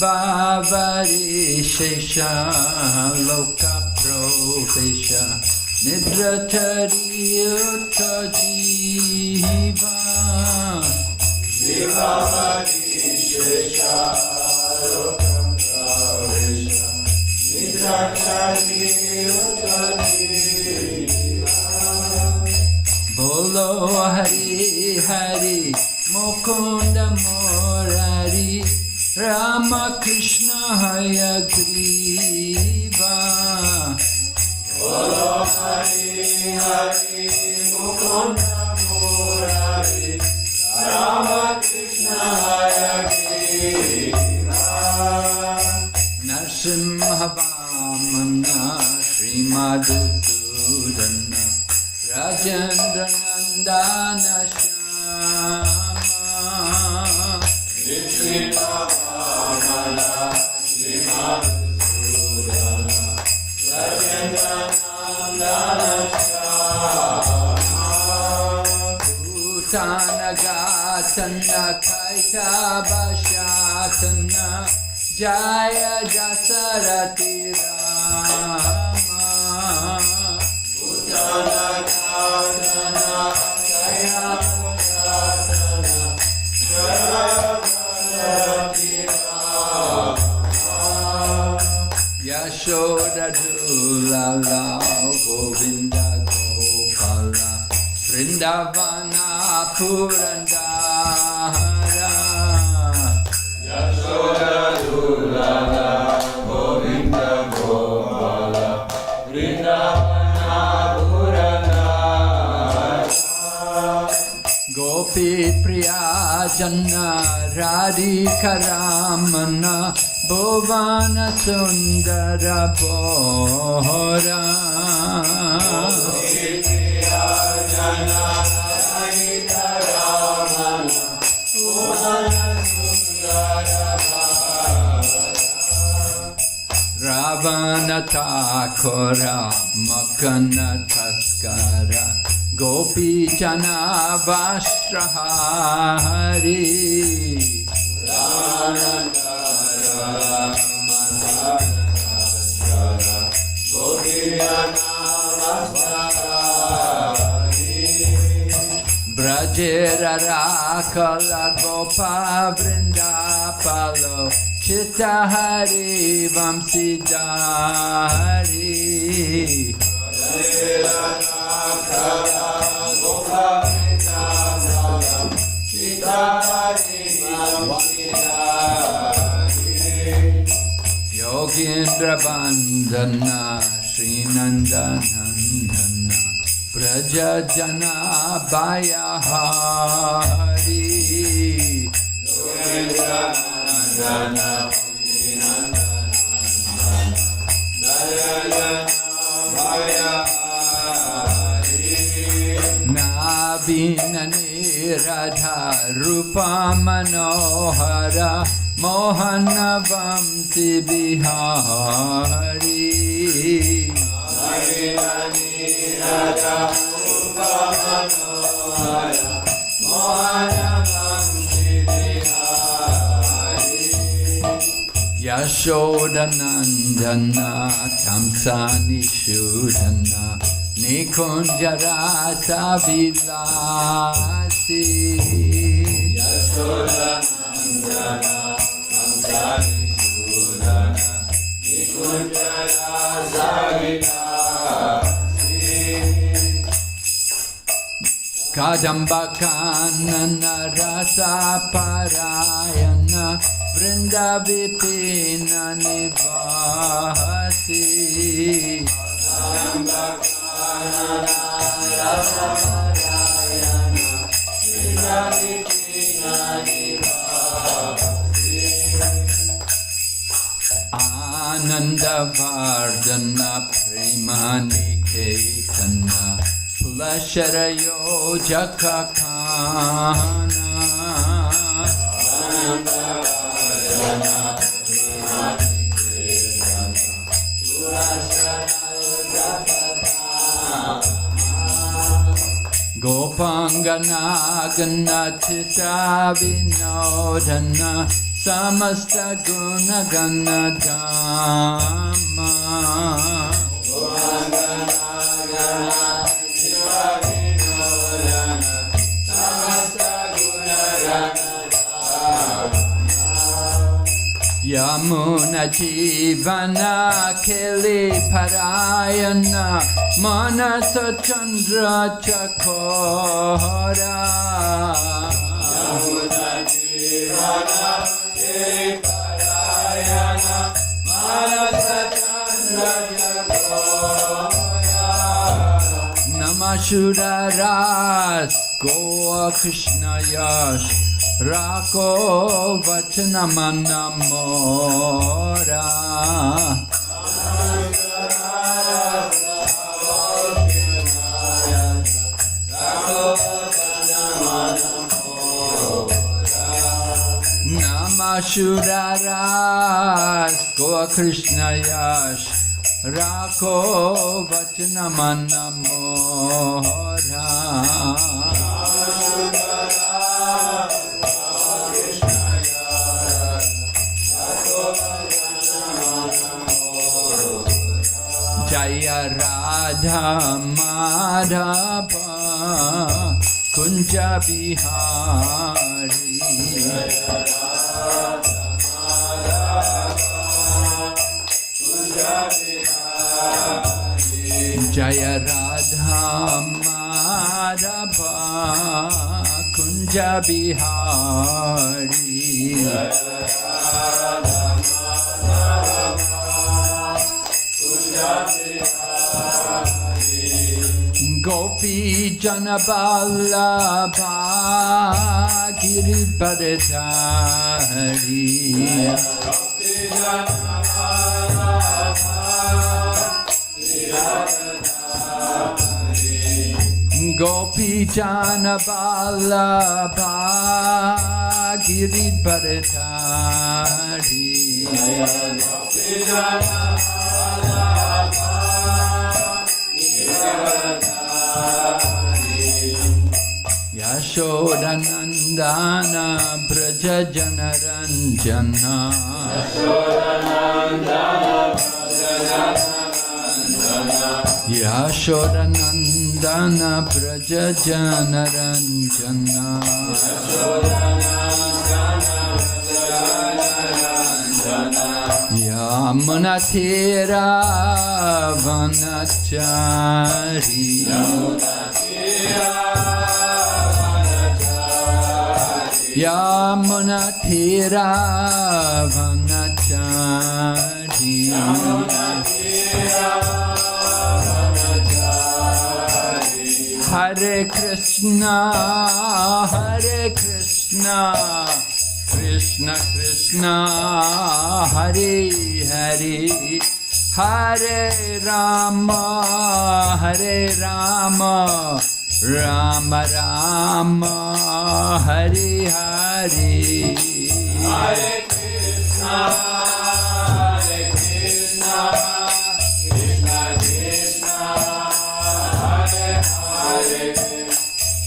Bavari Shesha Loka Profesha Nidratari Uttajiva Bavari Shesha Loka Profesha Nidratari Uttajiva Bolo Hari Hari Mukunda Murari Rama Krishna Hayagriva Bolo Hari Hari Mukunda Murari Rama Krishna Hayagriva Narsimha Vamana Srimadusudana Rajendra Nandana Shama Krishna Vamana Srimadusudana Rajendra Nandana Shama Bhutana Gatana Kaitaba Shatana Jaya Dasarati Rama Bhutana Gatana Kaitaba Shatana Jaya Dasarati Rama Yashoda Dulala Govinda Gopala Vrindavana Purandara Yashoda Dulala Govinda Gopala Vrindavana Purandara Gopi Priya Janna Radhika Ramana Bhuvana Sundara Bhora Ravana Thakura Makana Taskara Gopi Jana Vastrahari Ravana Thakura Makana Taskara Gopi Jana Vastrahari Brajera Rakala Gopa Vrindapalo Chittahari Vamsidhari Brajera Rakala Gopa Vrindapalo Chittahari Vamsidhari Yogindra Bandhana Srinandanandana Braja Jana Bayahari Yogindra Bandhana Srinandanandana Braja Jana Bayahari Nabinani Radha Rupa Manohara Mohana Vamsi Bihari Nabinani Radha Rupa Manohara Mohana Vamsi Bihari Yashoda Nandana Kamsani Shudana Nikunjara Savilasi Yashoda Nandana Kamsani Shudana Nikunjara Savilasi Kadamba Kanana Rasa Parayana Vrinda Vipina Nivasi Kadamba Kanana Rasa Parayana Vrinda Vipina Nivasi Ananda Vardhana Premani Ketana Pulasharayo Jakakana Ananda Vardhana Premani Ketana Pulasharayo Jakakana Gopangana Ganatita Vinodana samasta guna gana dhamma Yamuna jivana keli parayana manasa chandra chakora Yamuna jivana keli parayana manasa chandra chakora Namashuraras Goa Krishna Yash Rako Vachanamannamora Namashuraras Goa Krishna Yash Rako Vachanamannamora Jaya Radha Madhava Kunja Bihari Jaya Radha Madhava Kunja Bihari Gopi Janaballabha Giribharadhari Gopi Janaballabha Giribharadhari Yashodanandana Braja Janaranjana Yashodanandana Braja Janaranjana Yamunatira Vanachari Yamunatira Vanachari Hare Krishna Krishna Krishna Hare Hare Hare Rama Rama Rama Hare Hare Hare Krishna Krishna Krishna Hare Hare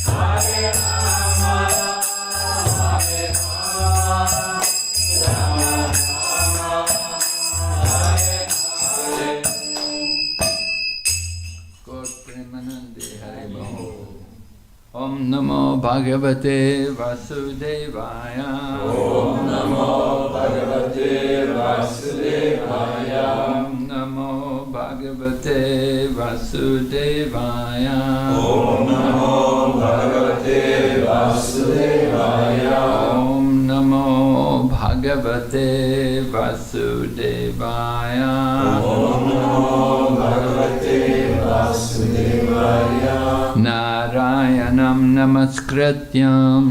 Hare Rama Hare Rama Hare Hare God Premanande Hare Maho Om Namo Bhagavate Vasudevaya Om Namo Bhagavate Vasudevaya Om Namo Bhagavate Vasudevaya Om Namo Bhagavate Vasudevaya Om Namo Bhagavate Vasudevaya Om Namo Bhagavate Vasudevaya Narayanam Namaskrityam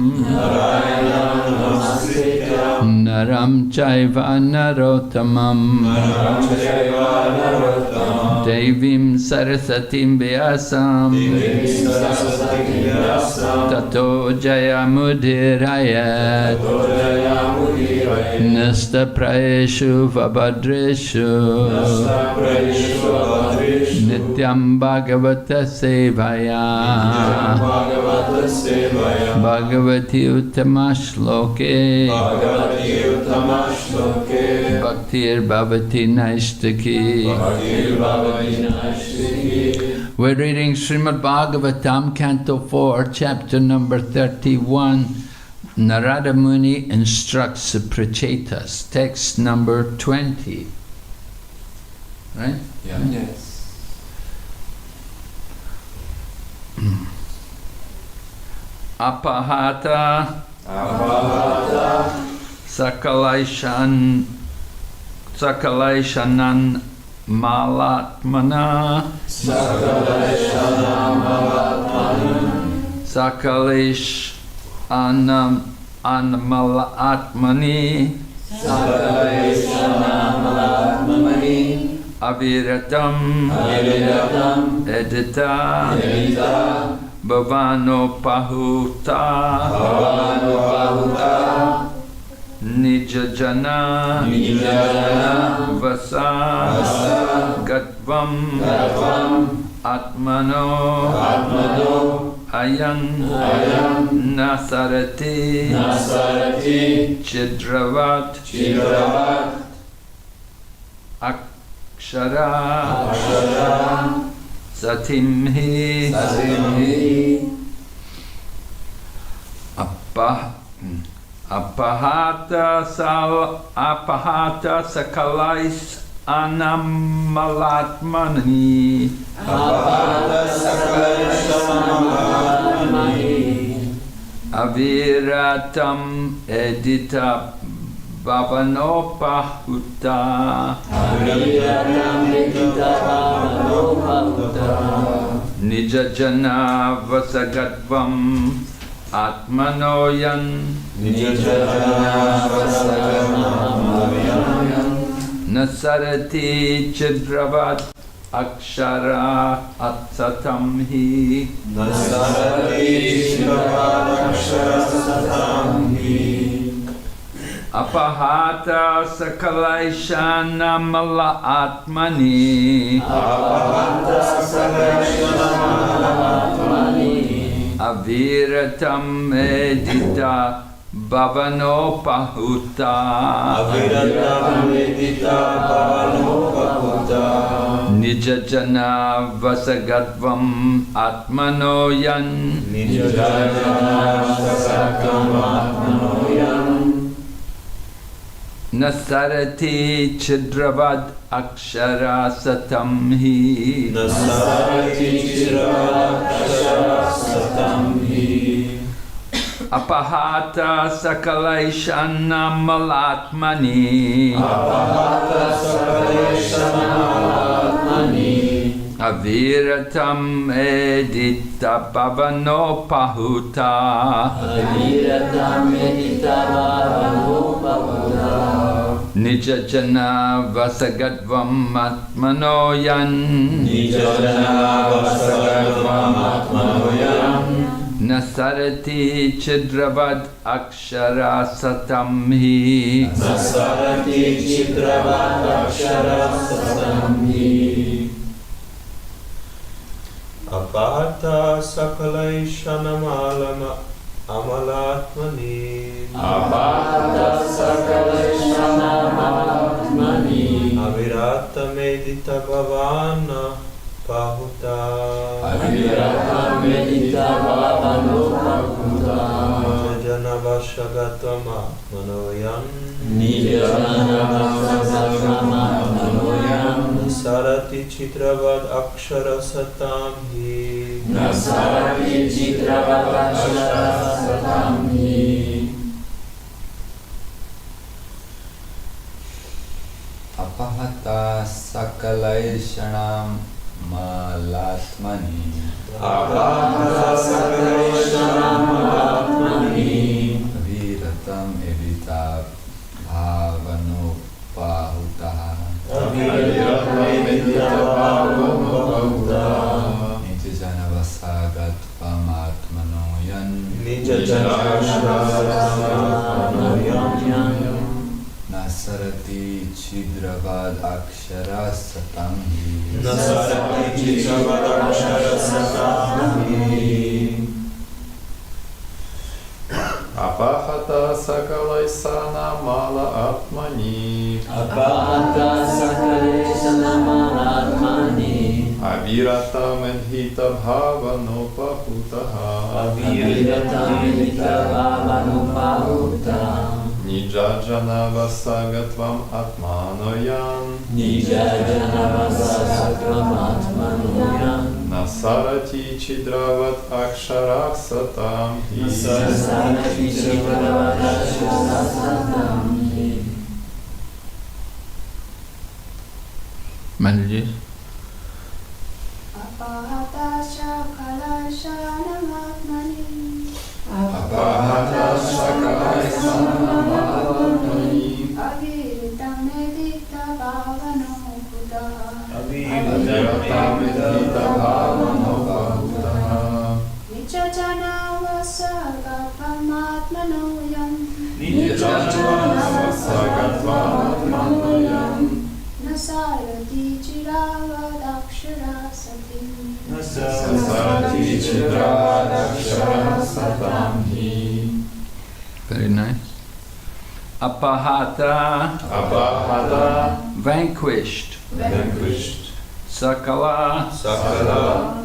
Naram Chaiva Narottamam Devim Sarasatim Vyasam Tato Jayamudirayat Nasta Praeshu Vabhadreshu Nityam Bhagavata Sevaya Bhagavati Uttamashloke Bhaktir Bhavati Naistaki. We're reading Srimad Bhagavatam, Canto 4, Chapter number 31. Narada Muni instructs the Prachetas. Text number 20. Right? Yeah. Yes. Apahata Sakalaishanan Malatmana Sakalish Anamalatmani Aviratam Edita Bhavano Pahuta Nijajana Vasa Gatvam Atmano Ayan Nasarati Chidravat Akshara Satimhi Apahata Sakalais Anamalatmani Aviratam Edita Bhavanopahuta Nijajana Vasagatvam Atmanoyan Nasarati Chidravat Akshara Atsatamhi Apahata Sakalaishana Mala Atmani Aviratam Edita Bhavanopahuta Nijajana Vasagatvam Atmanoyan Nasarati Chidravad Akshara Satamhi Apahata Sakalaishana Malatmani Aviratam Edita Bhavanopahuta Nijajana Vasagatvam Atmanoyan Nasarati Chidravad Akshara Satamhi Apahata Sakalaishanam Amalatmani Avirata Medita Bhavana Pahuta Nijajana Vashagatama Manoyan Nasarati Chitravad Akshara Satamhi Apahata Sakalaishanam Malatmani Aviratam Edita Bhavanopahuta Nasarati chidravad akshara satam Apahata sakalaisana mala atmani Avirata medhita bhavanopahutaha Nijajana vasagatvam atmanoyan Nasarati chidravat aksharak satam Manages. Apahata shakalaisanamatmani Apahata sakalaisanamatmani Aviritam medita bhavanoputaha Aviratam medhita bhavanopahutaha Nichajana vasagapamatmanoyam Nijajana vasagatvam Nasarati chiravadakshara satim Nasarati chidravad satam hi Very nice. Apahata, Apahata vanquished. vanquished Sakala,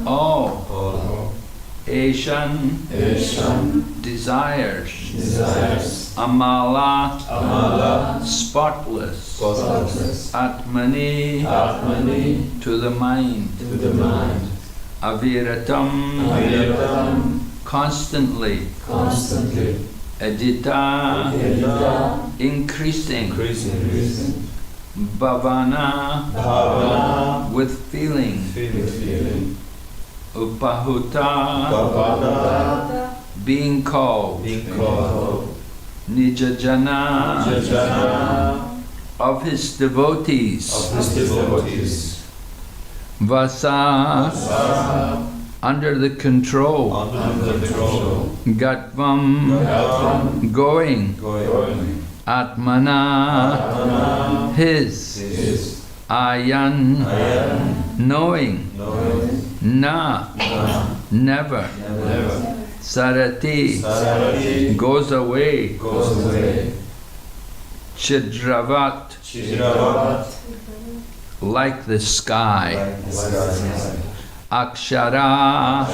all. Asian, desires. Amala, spotless. Atmani, to the mind. Aviratam, constantly. Edita, increasing. Bhavana, with feeling. Upahuta, being called. Nijajana, of his devotees. Vasa, under the control. Gatvam, going. Atmana, his. Ayan, knowing. Na, never. Sarati, goes away. Chidravat, like the sky. Akshara,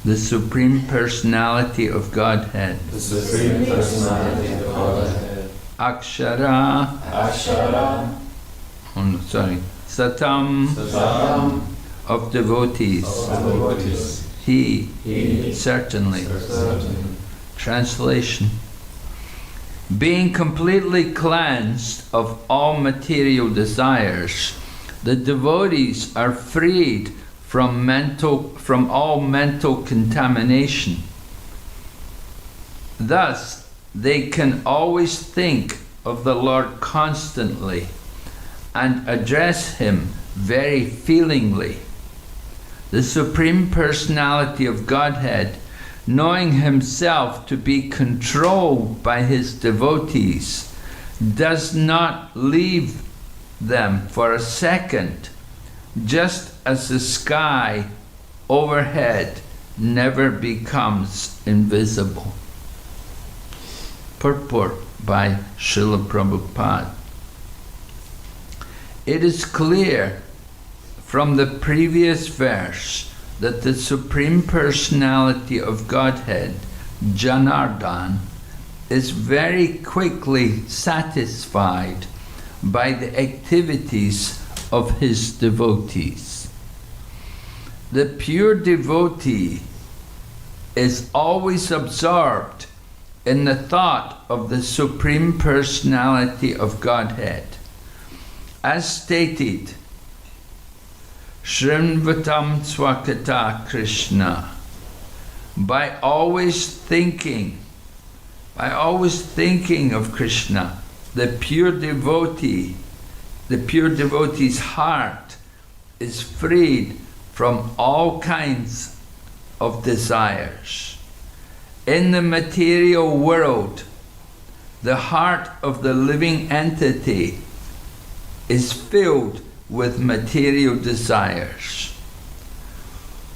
the Supreme Personality of Godhead. Akshara, oh no, sorry. Satam, of devotees. He, certainly. Translation. Being completely cleansed of all material desires, the devotees are freed from all mental contamination. Thus, they can always think of the Lord constantly and address Him very feelingly. The Supreme Personality of Godhead, knowing Himself to be controlled by His devotees, does not leave them for a second, just as the sky overhead never becomes invisible. Purport by Srila Prabhupada. It is clear from the previous verse that the Supreme Personality of Godhead, Janardhan, is very quickly satisfied by the activities of his devotees. The pure devotee is always absorbed in the thought of the Supreme Personality of Godhead. As stated, Shrinvatam Swakata Krishna, by always thinking of Krishna, the pure devotee's heart is freed from all kinds of desires. In the material world, the heart of the living entity is filled with material desires.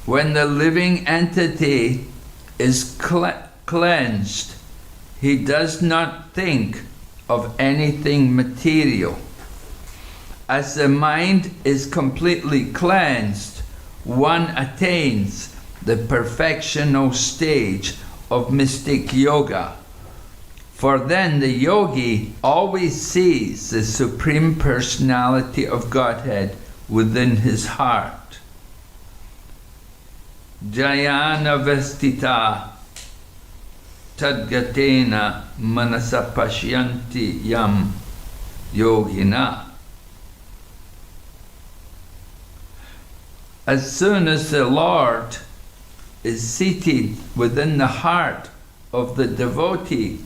When the living entity is cleansed, he does not think of anything material. As the mind is completely cleansed, one attains the perfectional stage of mystic yoga. For then the yogi always sees the Supreme Personality of Godhead within his heart. Jayana vestita tadgatena manasa pashyanti yam yogina. As soon as the Lord is seated within the heart of the devotee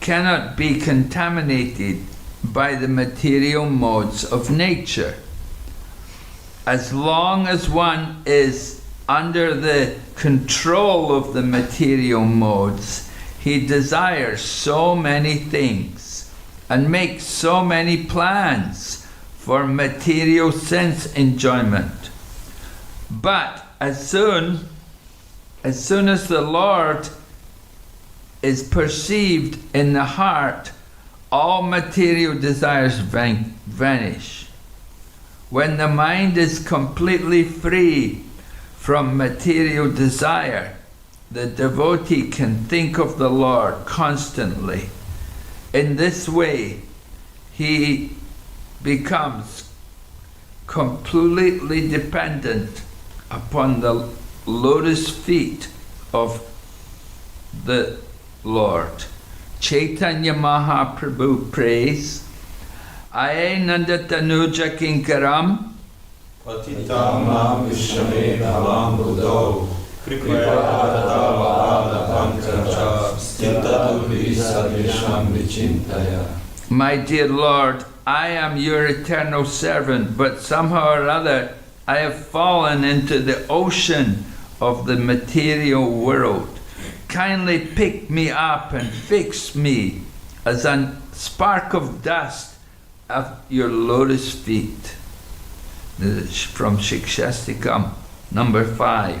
cannot be contaminated by the material modes of nature. As long as one is under the control of the material modes, he desires so many things and makes so many plans for material sense enjoyment. But as soon as the Lord is perceived in the heart, all material desires vanish. When the mind is completely free from material desire, the devotee can think of the Lord constantly. In this way, he becomes completely dependent upon the lotus feet of the Lord. Chaitanya Mahaprabhu prays, Aye Nandatanuja Kinkaram Patitamam Vishame Bhavam Buddho Kripayatava Pankacha Stintadurvi Sadvisham Vichintaya. My dear Lord, I am your eternal servant, but somehow or other I have fallen into the ocean of the material world. Kindly pick me up and fix me as a spark of dust at your lotus feet. This is from Shikshastikam, number 5.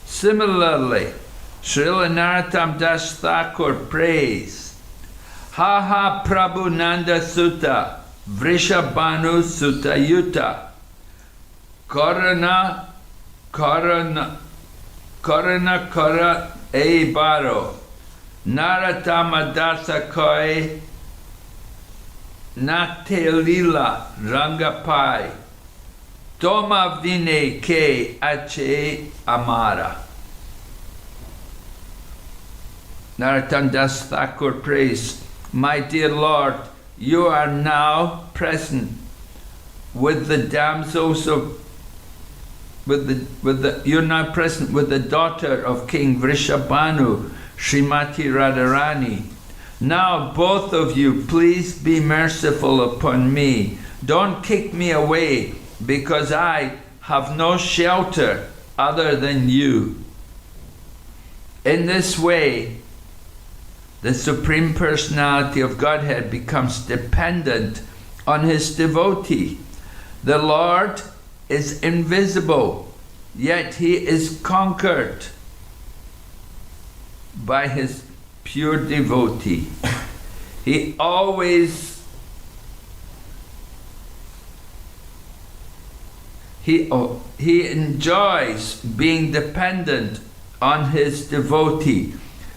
Similarly, Srila Narottam Das Thakur prays, Ha ha Prabhu Nanda Sutta, Vrishabhanu Sutta Yuta, Karana e baro, Narottama Dasa Koi, Natelila Rangapai, Toma Vine Ke Ache Amara. Narottam Das Thakur prays, My dear Lord, you are now present with the damsels of you're now present with the daughter of King Vrishabhanu, Srimati Radharani. Now both of you, please be merciful upon me. Don't kick me away, because I have no shelter other than you. In this way, the Supreme Personality of Godhead becomes dependent on his devotee. The Lord is invisible, yet he is conquered by his pure devotee. He enjoys being dependent on his devotee,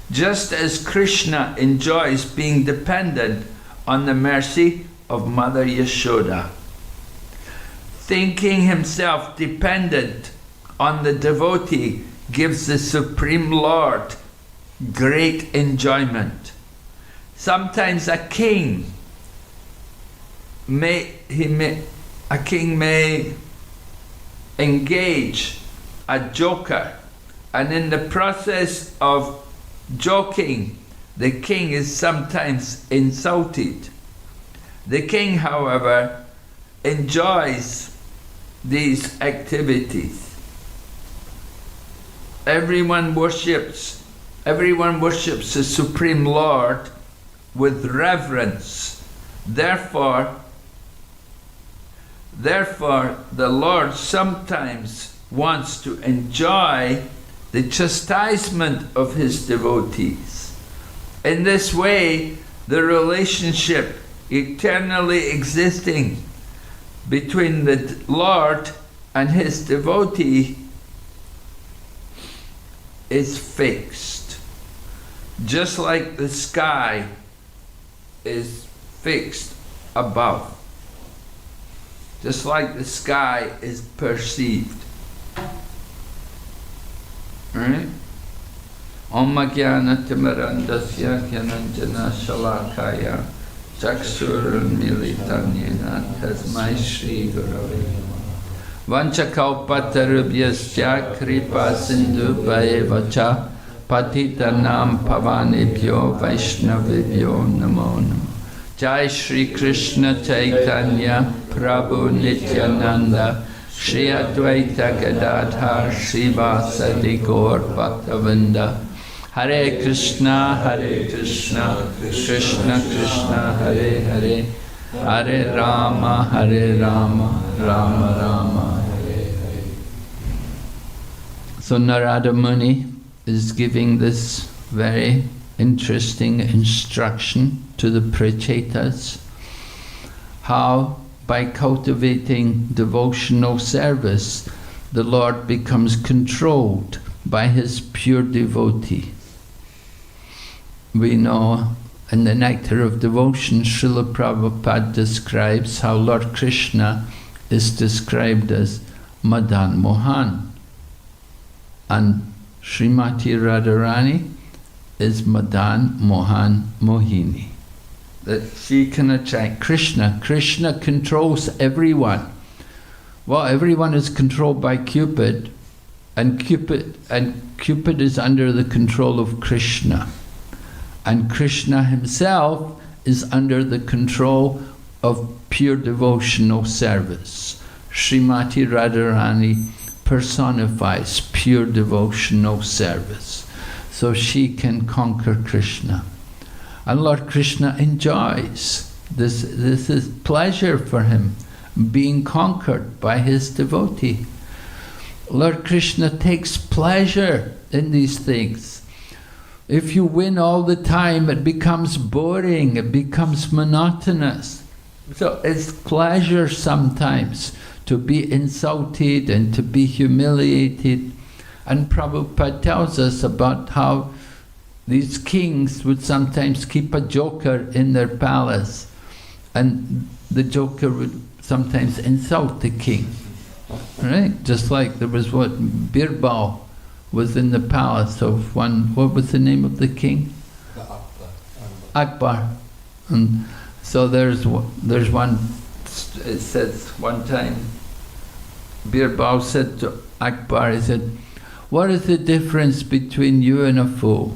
just as Krishna enjoys being dependent on the mercy of Mother Yashoda. Thinking himself dependent on the devotee gives the Supreme Lord great enjoyment. Sometimes a king may engage a joker, and in the process of joking, the king is sometimes insulted. The king, however, enjoys these activities. everyone worships the Supreme Lord with reverence. Therefore, the Lord sometimes wants to enjoy the chastisement of his devotees. In this way, the relationship eternally existing between the Lord and his devotee is fixed. Just like the sky is fixed above. Just like the sky is perceived. Right? Om Jnana Timirandasya Jnananjana Shalakaya Chakshurunmilitam Yena Tasmai Shri Gurave Vanchakalpatarubhyasya Kripa Sindhu Bhayavacha Patitanam Pavanebhyo Vaishnavibhyo Namo Namo. Jai Shri Krishna Chaitanya Prabhu Nityananda Shri Advaita Gadadhar Srivasadi Gaur Bhaktavinda. Hare Krishna Krishna Krishna Hare Hare, Hare Rama Rama Rama Hare Hare. So Narada Muni is giving this very interesting instruction to the Prachetas, how by cultivating devotional service, the Lord becomes controlled by his pure devotee. We know in the Nectar of Devotion, Srila Prabhupada describes how Lord Krishna is described as Madan Mohan, and Srimati Radharani is Madan Mohan Mohini. That she can attract Krishna. Krishna controls everyone. Well, everyone is controlled by Cupid, and Cupid is under the control of Krishna. And Krishna himself is under the control of pure devotional service. Srimati Radharani personifies pure devotional service. So she can conquer Krishna. And Lord Krishna enjoys this. This is pleasure for him, being conquered by his devotee. Lord Krishna takes pleasure in these things. If you win all the time, it becomes boring, it becomes monotonous. So it's pleasure sometimes to be insulted and to be humiliated. And Prabhupada tells us about how these kings would sometimes keep a joker in their palace, and the joker would sometimes insult the king. Right? Just like there was Birbal was in the palace of what was the name of the king? Akbar. And so there's one, it says one time, Birbal said to Akbar, he said, "What is the difference between you and a fool?"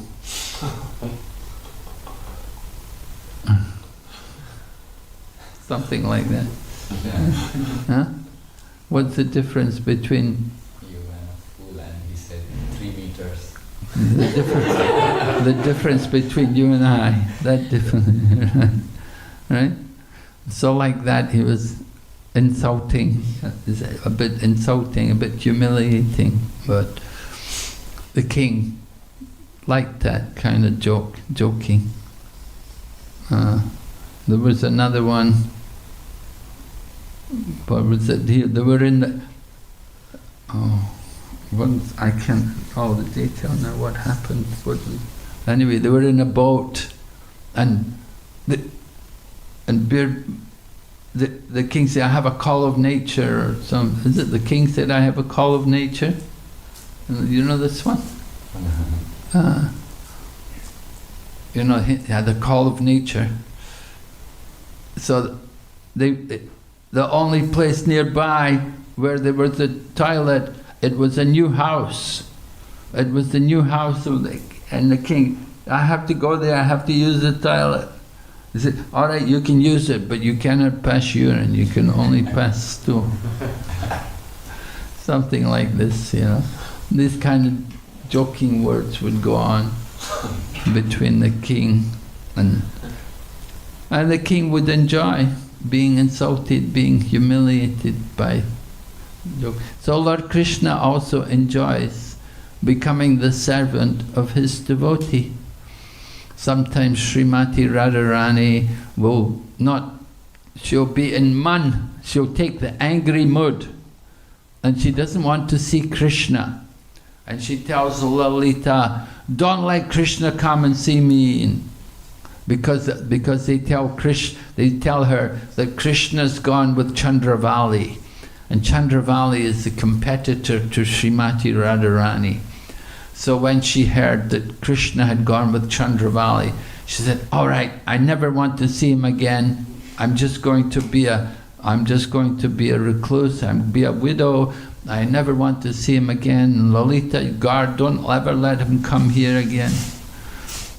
Something like that. Huh? What's the difference between you and a fool? And he said 3 meters. The difference between you and I, that difference, right? So like that, he was insulting, a bit insulting, a bit humiliating, but the king liked that kind of joking. There was another one. What was it? They were in the. I can't recall the detail now. What happened? Anyway, they were in a boat, and the king said, "I have a call of nature," or some. Is it the king said, "I have a call of nature"? You know this one? You know, he had the call of nature. So the only place nearby where there was a toilet, it was a new house. It was the new house of the king. "I have to go there, I have to use the toilet." He said, "All right, you can use it, but you cannot pass urine, you can only pass stool." Something like this, you know. These kind of joking words would go on between the king and the king would enjoy being insulted, being humiliated by joke. So Lord Krishna also enjoys becoming the servant of his devotee. Sometimes Srimati Radharani will not, she'll be in man, she'll take the angry mood and she doesn't want to see Krishna. And she tells Lalita, don't let Krishna come and see me. Because they tell her that Krishna's gone with Chandravali. And Chandravali is the competitor to Srimati Radharani. So when she heard that Krishna had gone with Chandravali, she said, all right, I never want to see him again. I'm just going to be a recluse, I'm be a widow. I never want to see him again. And Lalita, guard, don't ever let him come here again.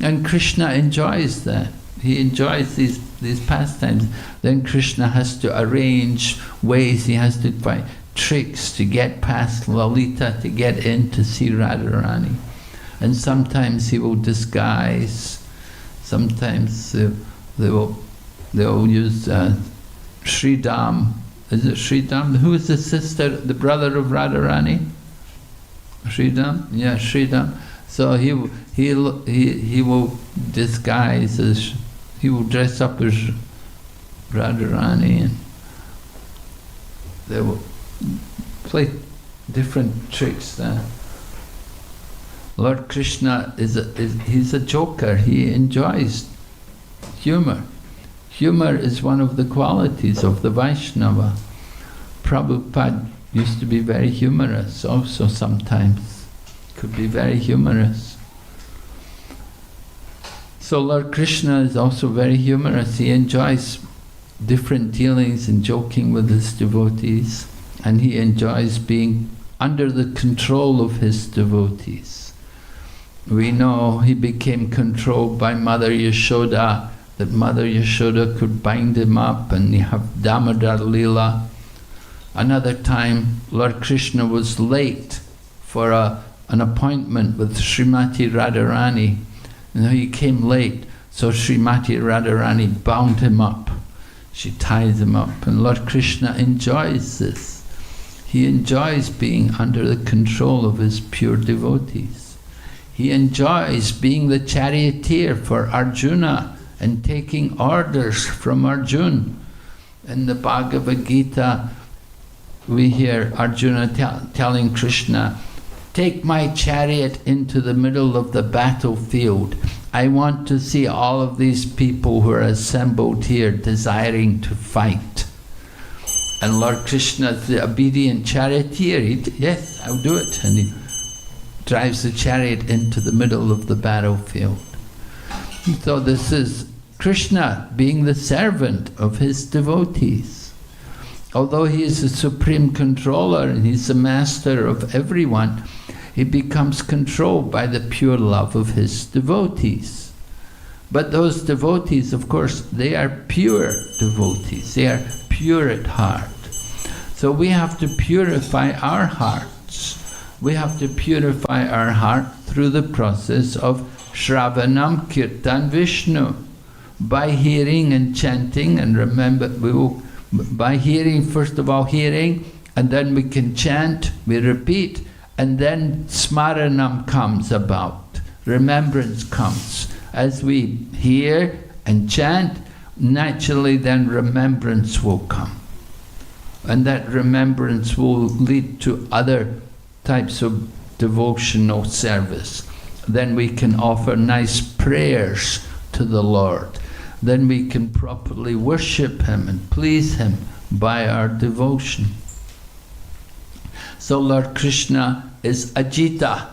And Krishna enjoys that. He enjoys these pastimes. Then Krishna has to arrange ways, he has to find tricks to get past Lalita, to get in to see Radharani. And sometimes he will disguise, sometimes they'll use Sridham. Is it Sridham? Who is the sister, the brother of Radharani? Sridham? Yeah, Sridham. So he will disguise as, he will dress up as Radharani and they will play different tricks there. Lord Krishna he's a joker, he enjoys humor. Humor is one of the qualities of the Vaishnava. Prabhupada used to be very humorous also sometimes. Could be very humorous. So Lord Krishna is also very humorous. He enjoys different dealings and joking with his devotees, and he enjoys being under the control of his devotees. We know he became controlled by Mother Yashoda, that Mother Yashoda could bind him up, and you have Damodar Leela. Another time Lord Krishna was late for an appointment with Srimati Radharani. He came late, so Srimati Radharani bound him up. She ties him up, and Lord Krishna enjoys this. He enjoys being under the control of his pure devotees. He enjoys being the charioteer for Arjuna and taking orders from Arjuna. In the Bhagavad Gita, we hear Arjuna telling Krishna, take my chariot into the middle of the battlefield. I want to see all of these people who are assembled here desiring to fight. And Lord Krishna, the obedient charioteer, yes, I'll do it. And he drives the chariot into the middle of the battlefield. So this is Krishna being the servant of his devotees. Although he is the supreme controller and he's the master of everyone, he becomes controlled by the pure love of his devotees. But those devotees, of course, they are pure devotees. They are pure at heart. So we have to purify our hearts. We have to purify our heart through the process of Shravanam Kirtan Vishnu. By hearing and chanting, and remember, by hearing, first of all hearing, and then we can chant, we repeat, and then smaranam comes about, remembrance comes. As we hear and chant, naturally then remembrance will come. And that remembrance will lead to other types of devotional service. Then we can offer nice prayers to the Lord. Then we can properly worship him and please him by our devotion. So Lord Krishna is Ajita.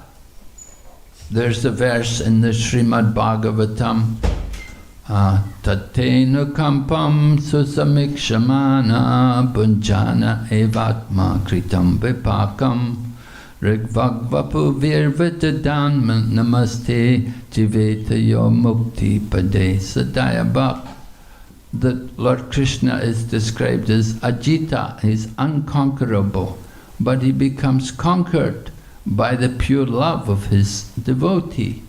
There's a verse in the Srimad Bhagavatam, Tatenu kampam susamikshamana bunjana evatma kritam vipakam rigvagvapu virvitadan namaste jivetayo mukti pade sadayabhak. That Lord Krishna is described as Ajita, he's unconquerable, but he becomes conquered by the pure love of his devotee.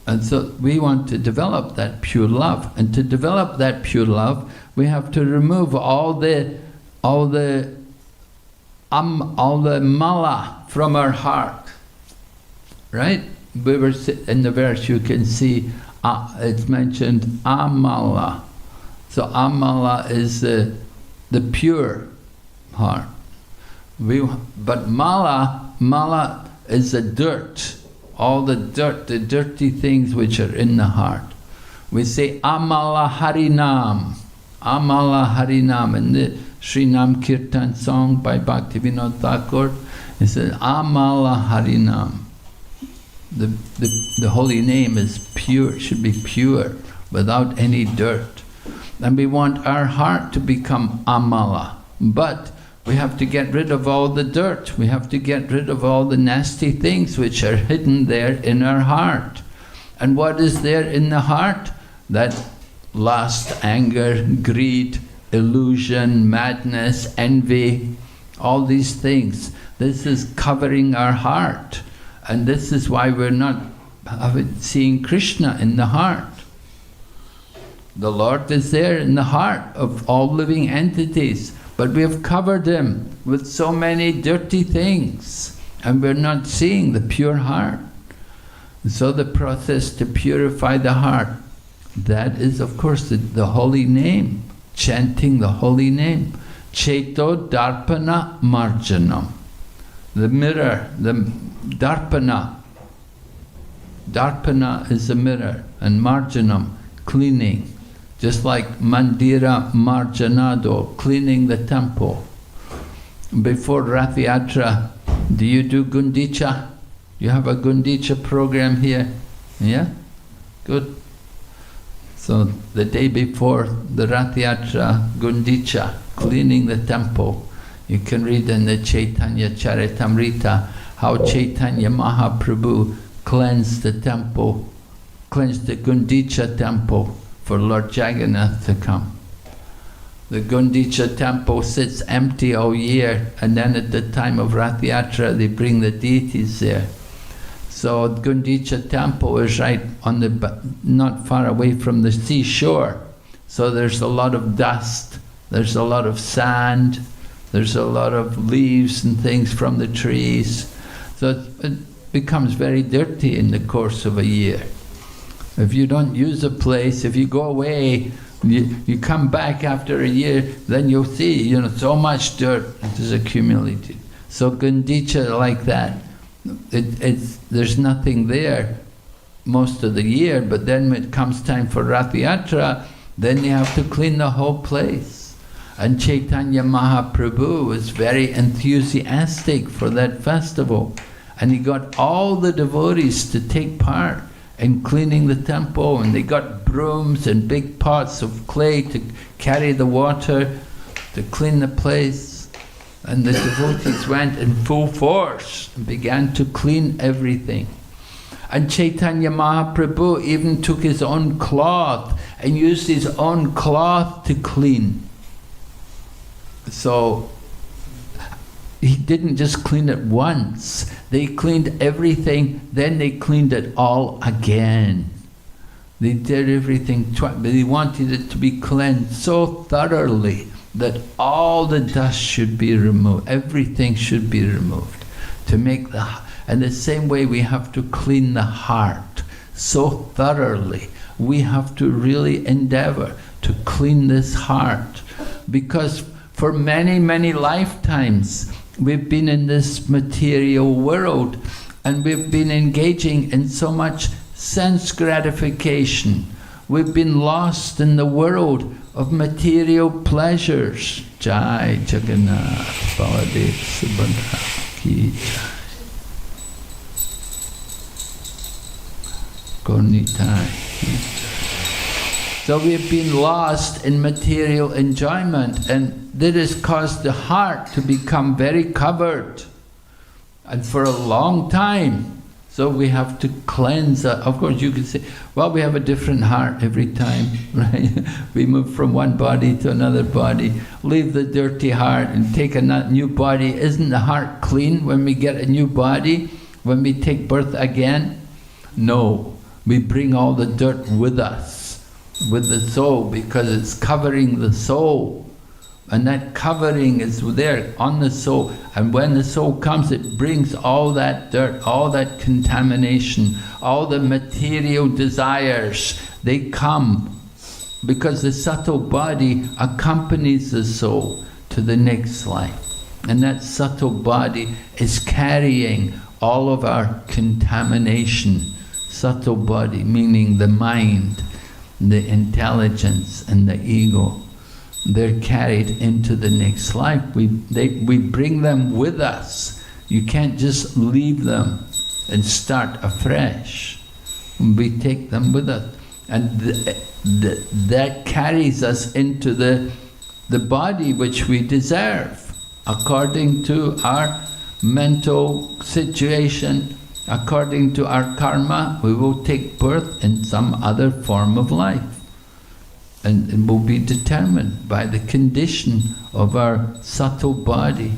And so we want to develop that pure love. And to develop that pure love, we have to remove all the mala from our heart. Right? We were in the verse you can see it's mentioned amala. So amala is the pure heart. But mala is the dirt. All the dirt, the dirty things which are in the heart. We say Amala Harinam. Amala Harinam. In the Sri Nam Kirtan song by Bhakti Vinod Thakur, it says Amala Harinam. The holy name is pure, should be pure, without any dirt. And we want our heart to become Amala. But we have to get rid of all the dirt. We have to get rid of all the nasty things which are hidden there in our heart. And what is there in the heart? That lust, anger, greed, illusion, madness, envy, all these things. This is covering our heart. And this is why we're not seeing Krishna in the heart. The Lord is there in the heart of all living entities. But we have covered him with so many dirty things, and we're not seeing the pure heart. And so the process to purify the heart, that is of course the holy name, chanting the holy name. Cheto Darpana Marjanam. The mirror, the Darpana. Darpana is the mirror, and Marjanam, cleaning. Just like Mandira Marjanado, cleaning the temple. Before Rath Yatra, do you do Gundicha? You have a Gundicha program here? Yeah? Good. So the day before the Rath Yatra, Gundicha, cleaning the temple. You can read in the Chaitanya Charitamrita how Chaitanya Mahaprabhu cleansed the temple, cleansed the Gundicha temple, for Lord Jagannath to come. The Gundicha temple sits empty all year, and then at the time of Rath Yatra they bring the deities there. So Gundicha temple is right on the, not far away from the seashore. So there's a lot of dust, there's a lot of sand, there's a lot of leaves and things from the trees. So it becomes very dirty in the course of a year. If you don't use a place, if you go away, you come back after a year, then you'll see, so much dirt is accumulated. So Gundicha like that, there's nothing there most of the year, but then when it comes time for Rath Yatra, then you have to clean the whole place. And Chaitanya Mahaprabhu was very enthusiastic for that festival, and he got all the devotees to take part in cleaning the temple, and they got brooms and big pots of clay to carry the water to clean the place. And the devotees went in full force and began to clean everything. And Chaitanya Mahaprabhu even took his own cloth and used his own cloth to clean. So he didn't just clean it once. They cleaned everything, then they cleaned it all again. They did everything twice, but they wanted it to be cleansed so thoroughly that all the dust should be removed, everything should be removed. To make and the same way we have to clean the heart so thoroughly. We have to really endeavor to clean this heart, because for many, many lifetimes we've been in this material world, and we've been engaging in so much sense gratification. We've been lost in the world of material pleasures. Jai Jagannath Baladev Subhadra Ki Jai. Gornitai Ki Jai. So we've been lost in material enjoyment, and that has caused the heart to become very covered. And for a long time, So we have to cleanse. Of course, you could say, well, we have a different heart every time, right? We move from one body to another body, leave the dirty heart and take a new body. Isn't the heart clean when we get a new body, when we take birth again? No, we bring all the dirt with us, with the soul, because it's covering the soul. And that covering is there on the soul. And when the soul comes, it brings all that dirt, all that contamination, all the material desires. They come because the subtle body accompanies the soul to the next life. And that subtle body is carrying all of our contamination. Subtle body, meaning the mind, the intelligence and the ego. They're carried into the next life. We bring them with us. You can't just leave them and start afresh. We take them with us. And that carries us into the body which we deserve, according to our mental situation, according to our karma. We will take birth in some other form of life. And it will be determined by the condition of our subtle body.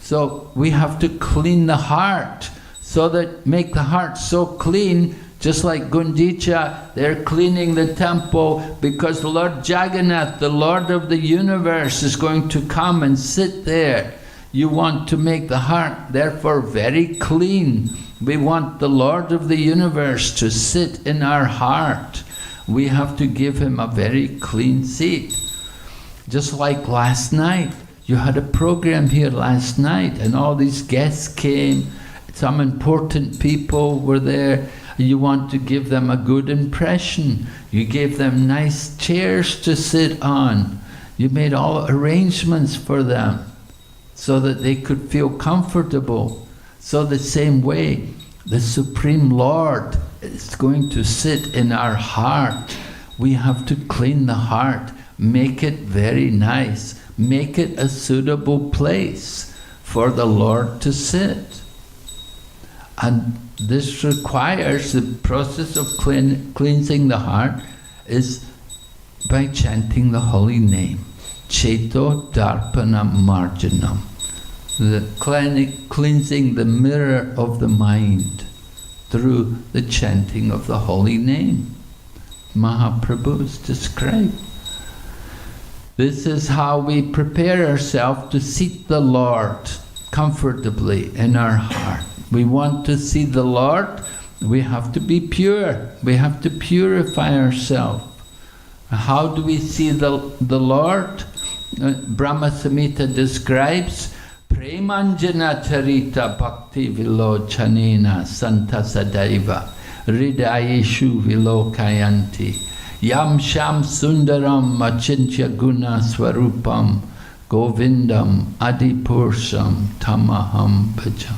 So we have to clean the heart, so that make the heart so clean, just like Gundicha, they're cleaning the temple because Lord Jagannath, the Lord of the universe, is going to come and sit there. You want to make the heart, therefore, very clean. We want the Lord of the universe to sit in our heart. We have to give him a very clean seat. Just like last night, you had a program here last night and all these guests came, some important people were there. You want to give them a good impression. You gave them nice chairs to sit on. You made all arrangements for them so that they could feel comfortable. So the same way, the Supreme Lord is going to sit in our heart. We have to clean the heart, make it very nice, make it a suitable place for the Lord to sit. And this requires, the process of cleansing the heart is by chanting the holy name. Cheto Darpana Marjanam. The cleansing the mirror of the mind through the chanting of the holy name. Mahaprabhu's described. This is how we prepare ourselves to seat the Lord comfortably in our heart. We want to see the Lord, we have to be pure. We have to purify ourselves. How do we see the Lord? Brahma Samhita describes Premanjana Charita Bhakti Vilochanena Santa Sadaiva Hridayeshu Vilokayanti Yam Sham Sundaram Achintya Guna Swarupam Govindam Adipursam Tamaham Bhajam.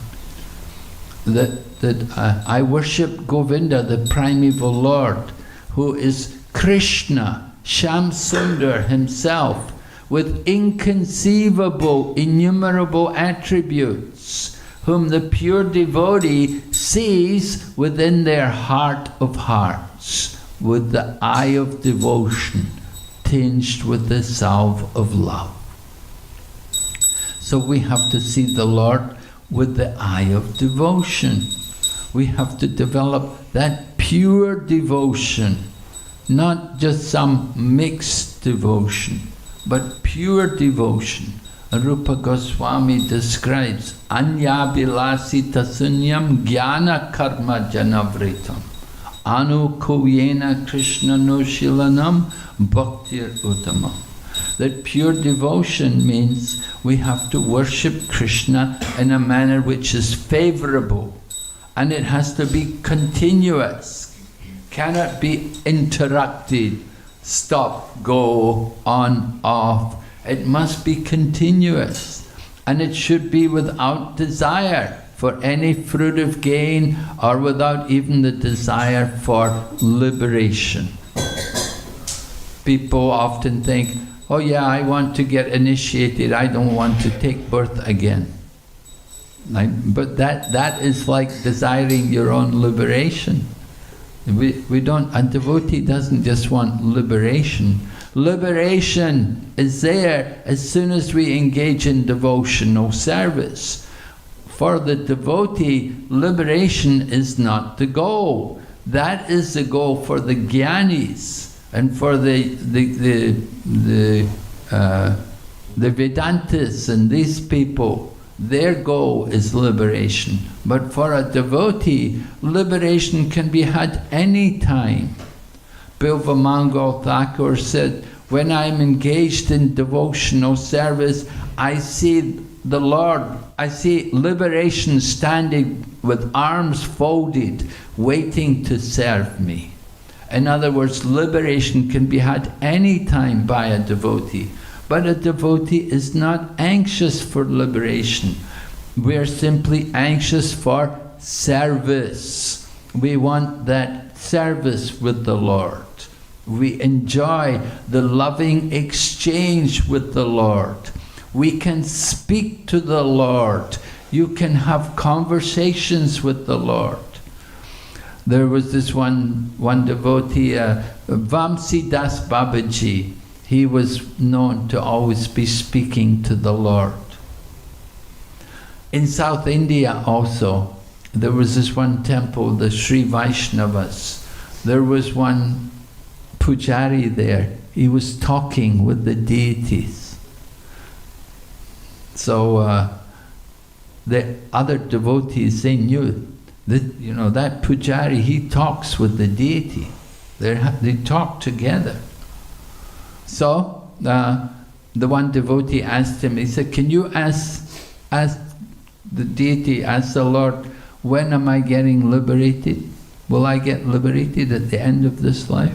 That I worship Govinda, the primeval Lord, who is Krishna, Sham Sundar himself, with inconceivable, innumerable attributes, whom the pure devotee sees within their heart of hearts, with the eye of devotion, tinged with the salve of love. So we have to see the Lord with the eye of devotion. We have to develop that pure devotion, not just some mixed devotion, but pure devotion. Rupa Goswami describes Anya Vilasita Sunyam Jnana Karma Janavritam Anu Kuyena Krishna Nushilanam Bhaktir Uttamam. That pure devotion means we have to worship Krishna in a manner which is favorable, and it has to be continuous, cannot be interrupted, stop, go, on, off. It must be continuous, and it should be without desire for any fruitive gain or without even the desire for liberation. People often think, oh yeah, I want to get initiated, I don't want to take birth again. But that is like desiring your own liberation. We don't, a devotee doesn't just want liberation. Liberation is there as soon as we engage in devotional service. For the devotee, liberation is not the goal. That is the goal for the jnanis and for the Vedantas and these people. Their goal is liberation. But for a devotee, liberation can be had any time. B.V.V. Mangal Thakur said, when I'm engaged in devotional service, I see the Lord, I see liberation standing with arms folded, waiting to serve me. In other words, liberation can be had any time by a devotee. But a devotee is not anxious for liberation. We are simply anxious for service. We want that service with the Lord. We enjoy the loving exchange with the Lord. We can speak to the Lord. You can have conversations with the Lord. There was this one devotee, Vamsi Das Babaji. He was known to always be speaking to the Lord. In South India also, there was this one temple, the Sri Vaishnavas. There was one pujari there. He was talking with the deities. So the other devotees, they knew that, you know, that pujari, he talks with the deity. They talk together. So the one devotee asked him, he said, can you ask the deity, ask the Lord, when am I getting liberated? Will I get liberated at the end of this life?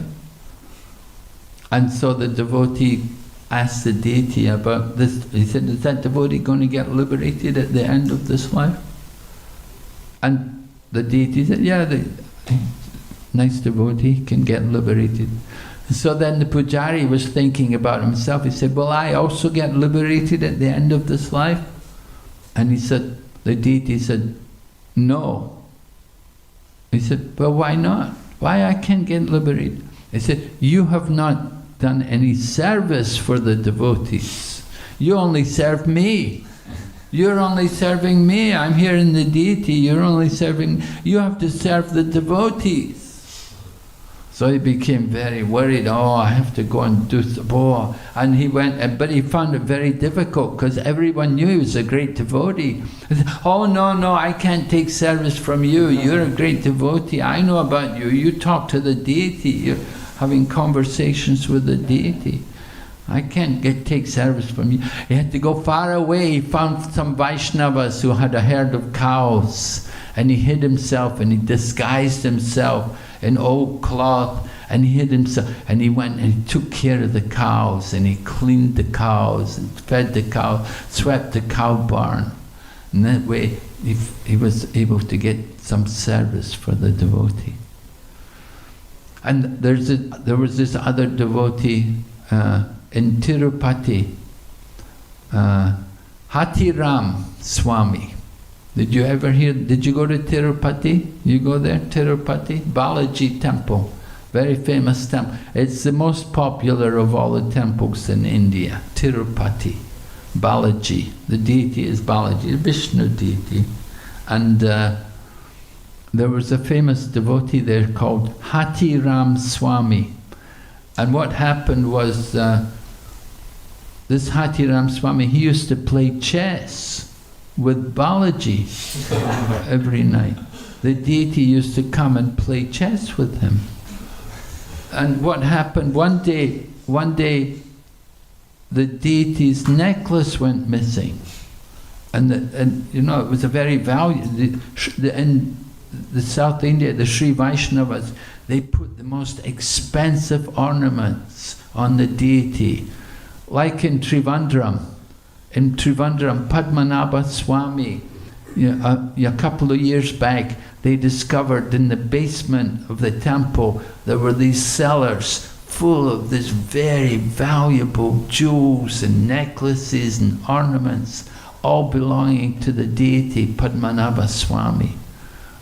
And so the devotee asked the deity about this. He said, is that devotee going to get liberated at the end of this life? And the deity said, yeah, the nice devotee can get liberated. So then the pujari was thinking about himself. He said, will I also get liberated at the end of this life? And he said, the deity said, no. He said, well, why not? Why I can't get liberated? He said, you have not done any service for the devotees. You only serve me. You're only serving me. I'm here in the deity. You're only serving. You have to serve the devotees. So he became very worried. Oh, I have to go and do more. And he went, but he found it very difficult because everyone knew he was a great devotee. He said, oh, no, I can't take service from you. You're a great devotee. I know about you. You talk to the deity. You're having conversations with the deity. I can't take service from you. He had to go far away. He found some Vaishnavas who had a herd of cows. And he hid himself and he disguised himself in old cloth, and he hid himself, and he went and he took care of the cows, and he cleaned the cows, and fed the cows, swept the cow barn. And that way he was able to get some service for the devotee. And there was this other devotee in Tirupati, Hatiram Swami. Did you ever hear, did you go to Tirupati? You go there, Tirupati? Balaji temple, very famous temple. It's the most popular of all the temples in India, Tirupati, Balaji. The deity is Balaji, Vishnu deity. And there was a famous devotee there called Hatiram Swami. And what happened was, this Hatiram Swami, he used to play chess with Balaji every night. The deity used to come and play chess with him. And what happened, one day the deity's necklace went missing. And you know, it was a very valuable, in the South India, the Sri Vaishnavas, they put the most expensive ornaments on the deity. Like in Trivandrum, Padmanabha Swami, a couple of years back, they discovered in the basement of the temple there were these cellars full of this very valuable jewels and necklaces and ornaments, all belonging to the deity Padmanabha Swami.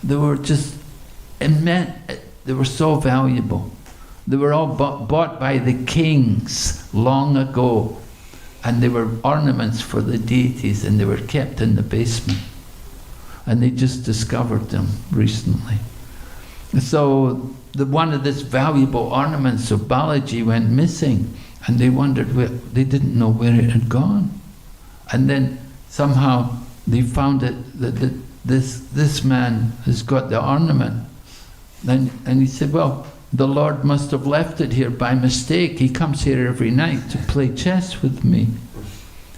They were just immense. They were so valuable. They were all bought by the kings long ago, and they were ornaments for the deities, and they were kept in the basement. And they just discovered them recently. So one of these valuable ornaments of Balaji went missing, and they wondered they didn't know where it had gone. And then somehow they found it that this man has got the ornament. And he said, well, the Lord must have left it here by mistake. He comes here every night to play chess with me.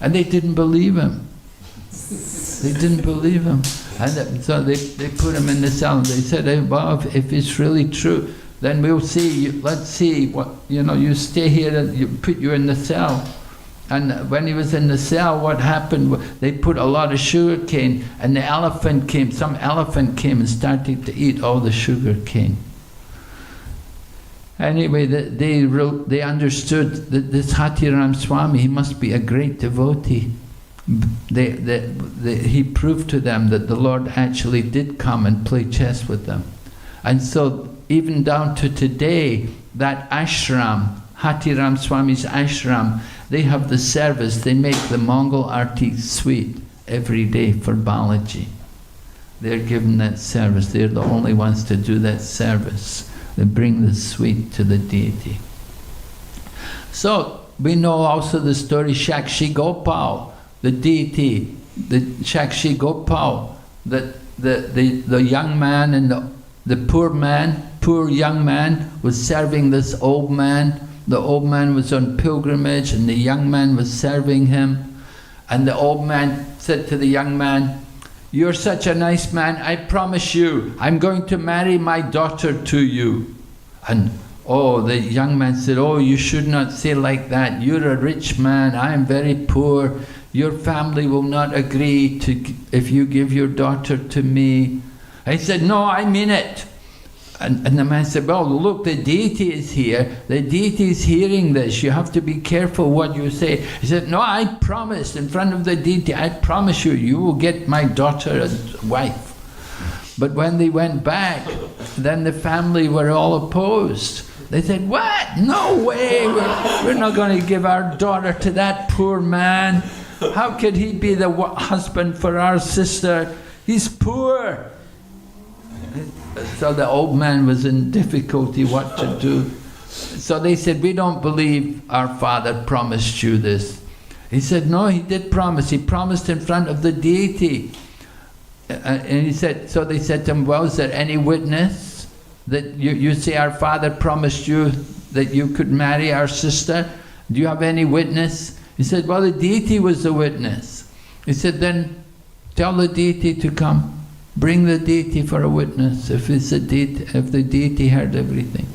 And they didn't believe him. They didn't believe him. And so they put him in the cell, and they said, hey, well, if it's really true, then we'll see, let's see, what, you stay here and you put you in the cell. And when he was in the cell, what happened, they put a lot of sugar cane, and the elephant came, some elephant came and started to eat all the sugar cane. Anyway, they understood that this Hatiram Swami, he must be a great devotee. He proved to them that the Lord actually did come and play chess with them. And so even down to today, that ashram, Hatiram Swami's ashram, they have the service, they make the Mongol Arti sweet every day for Balaji. They're given that service, they're the only ones to do that service. They bring the sweet to the deity. So, we know also the story Shakshi Gopal, the deity, the Shakshi Gopal, that the young man and the poor young man was serving this old man. The old man was on pilgrimage and the young man was serving him. And the old man said to the young man, "You're such a nice man, I promise you, I'm going to marry my daughter to you." And the young man said, "Oh, you should not say like that. You're a rich man, I am very poor. Your family will not agree if you give your daughter to me." I said, "No, I mean it." And the man said, "Well, look, the deity is here. The deity is hearing this. You have to be careful what you say." He said, "No, I promise in front of the deity, I promise you, you will get my daughter as wife." But when they went back, then the family were all opposed. They said, "What? No way! We're not going to give our daughter to that poor man. How could he be the husband for our sister? He's poor." So the old man was in difficulty what to do. So they said, "We don't believe our father promised you this." He said, "No, he did promise. He promised in front of the deity." And he said, so they said to him, "Well, is there any witness that you say our father promised you that you could marry our sister? Do you have any witness?" He said, "Well, the deity was the witness." He said, "Then tell the deity to come. Bring the deity for a witness if the deity heard everything."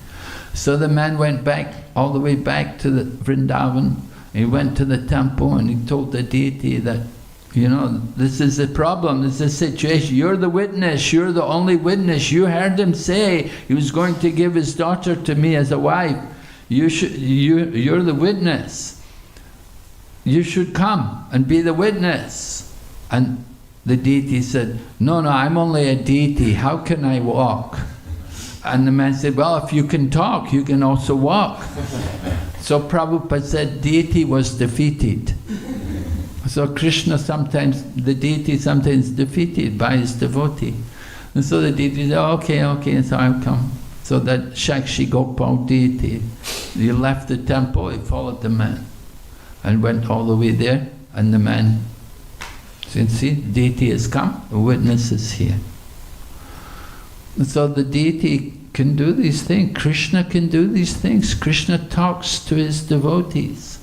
So the man went back, all the way back to the Vrindavan. He went to the temple and he told the deity that, this is the problem, this is the situation. You're the witness, you're the only witness. You heard him say he was going to give his daughter to me as a wife. You're the witness. You should come and be the witness. And the deity said, no, I'm only a deity, how can I walk?" And the man said, "Well, if you can talk, you can also walk." So Prabhupada said, deity was defeated. So Krishna the deity sometimes defeated by his devotee. And so the deity said, okay, so I'll come. So that Shakshi Gopal deity, he left the temple, he followed the man and went all the way there, and the man said, "See, deity has come, the witness is here." And so the deity can do these things, Krishna can do these things. Krishna talks to his devotees.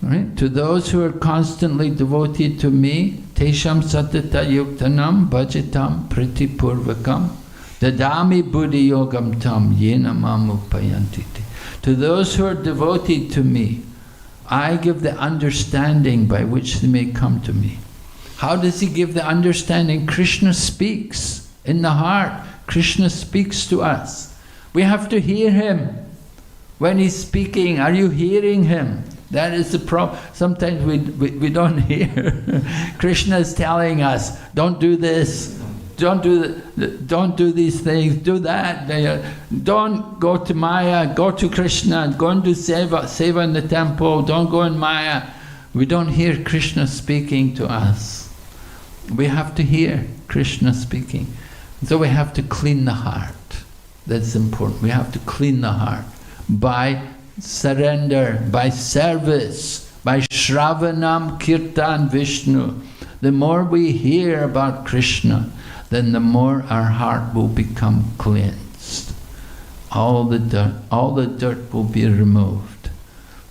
Right? To those who are constantly devoted to me, Tesham Satata Yuktanam Bhajitam Priti Purvakam Dadami Buddhi Yogam Tam Yena Mamupayantiti. To those who are devoted to me, I give the understanding by which they may come to me. How does he give the understanding? Krishna speaks in the heart. Krishna speaks to us. We have to hear him. When he's speaking, are you hearing him? That is the problem. Sometimes we don't hear. Krishna is telling us, don't do this, don't do these things, do that. Don't go to Maya, go to Krishna, go and do seva in the temple, don't go in Maya. We don't hear Krishna speaking to us. We have to hear Krishna speaking. So we have to clean the heart. That's important. We have to clean the heart by surrender, by service, by Shravanam Kirtan Vishnu. The more we hear about Krishna, then the more our heart will become cleansed. All the dirt will be removed.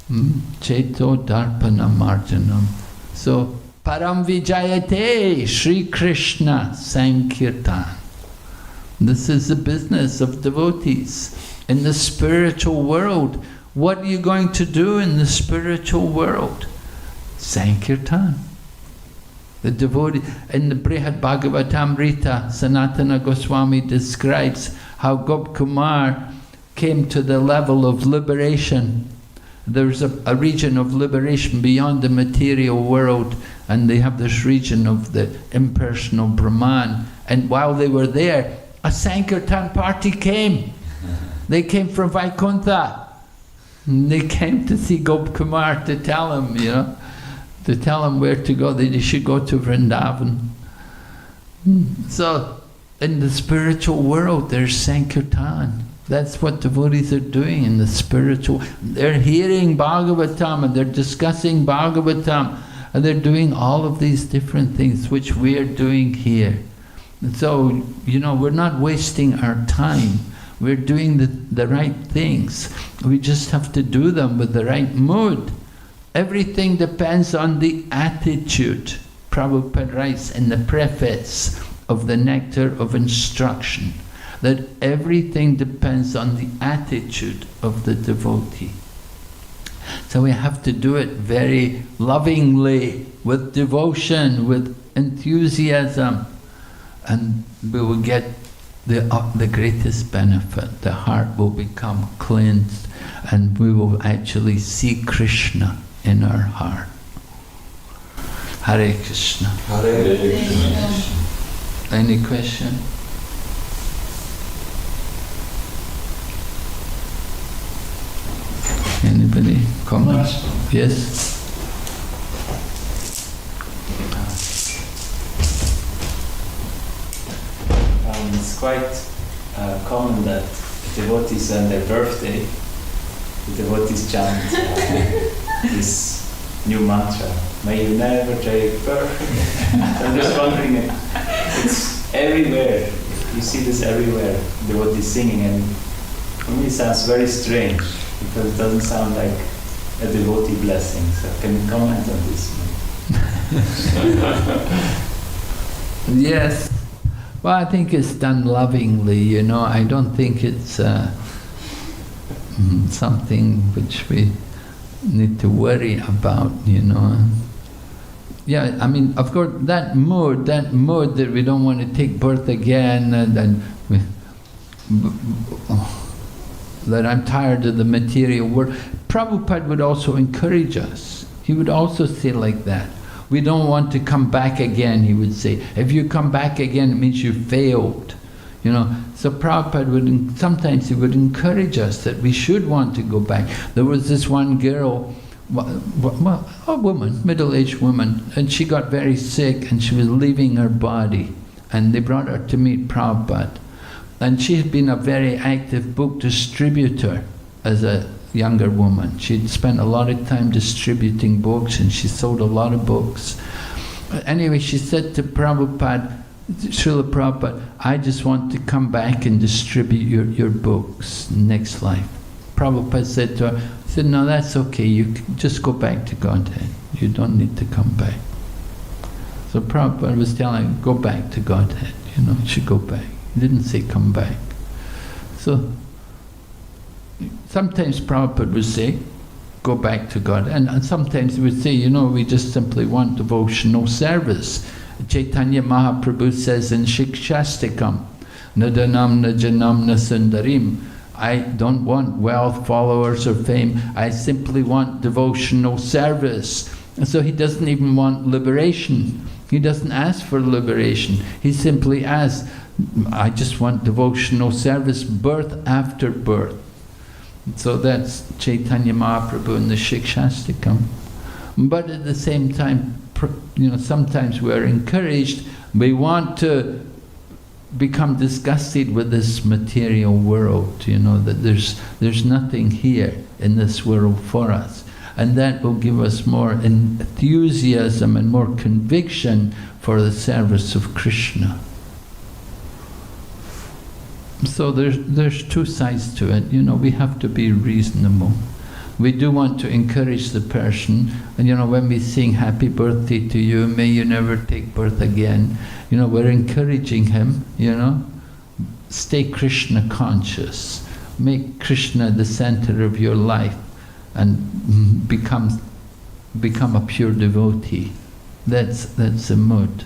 Cheto Darpanam Marjanam. So, Param Vijayate Sri Krishna Sankirtan. This is the business of devotees. In the spiritual world, what are you going to do in the spiritual world? Sankirtan. The devotee, in the Brihad Bhagavatamrita, Sanatana Goswami describes how Gopkumar came to the level of liberation. There's a region of liberation beyond the material world, and they have this region of the impersonal Brahman. And while they were there, a Sankirtan party came. They came from Vaikuntha. They came to see Gopkumar to tell him, to tell him where to go, that he should go to Vrindavan. So, in the spiritual world, there's Sankirtan. That's what devotees are doing in the spiritual. They're hearing Bhagavatam and they're discussing Bhagavatam and they're doing all of these different things which we are doing here. And so, we're not wasting our time. We're doing the right things. We just have to do them with the right mood. Everything depends on the attitude. Prabhupada writes in the preface of the Nectar of Instruction that everything depends on the attitude of the devotee. So we have to do it very lovingly, with devotion, with enthusiasm, and we will get the greatest benefit. The heart will become cleansed and we will actually see Krishna in our heart. Hare Krishna. Hare Krishna. Any question? Anybody? Comment? Yes? It's quite common that devotees on their birthday, the devotees chant this new mantra, may you never take birth. I'm just wondering, it's everywhere. You see this everywhere, devotees singing, and for me it sounds very strange because it doesn't sound like a devotee blessing. So can you comment on this? Yes. Well, I think it's done lovingly, I don't think it's something which we need to worry about, Yeah, I mean, of course, that mood that we don't want to take birth again, and that I'm tired of the material world. Prabhupada would also encourage us. He would also say like that. We don't want to come back again, he would say. If you come back again, it means you failed. So Prabhupada sometimes he would encourage us that we should want to go back. There was this one girl, a woman, middle-aged woman, and she got very sick and she was leaving her body. And they brought her to meet Prabhupada. And she had been a very active book distributor as a younger woman. She'd spent a lot of time distributing books and she sold a lot of books. Anyway, she said to Prabhupada, Srila Prabhupada, I just want to come back and distribute your books next life. Prabhupada said to her, he said, no, that's okay, you can just go back to Godhead. You don't need to come back. So Prabhupada was telling her, go back to Godhead, you should go back. He didn't say come back. So sometimes Prabhupada would say, go back to God. And sometimes he would say, we just simply want devotional service. Chaitanya Mahaprabhu says in Shikshastikam, Nadanam Najanam Nasundarim, I don't want wealth, followers, or fame. I simply want devotional service. And so he doesn't even want liberation. He doesn't ask for liberation. He simply asks, I just want devotional service, birth after birth. So that's Chaitanya Mahaprabhu in the Shikshastikam. But at the same time, sometimes we are encouraged, we want to become disgusted with this material world, that there's nothing here in this world for us. And that will give us more enthusiasm and more conviction for the service of Krishna. So there's two sides to it. We have to be reasonable. We do want to encourage the person, and when we sing happy birthday to you, may you never take birth again, we're encouraging him, stay Krishna conscious, make Krishna the center of your life, and become a pure devotee. That's the mood.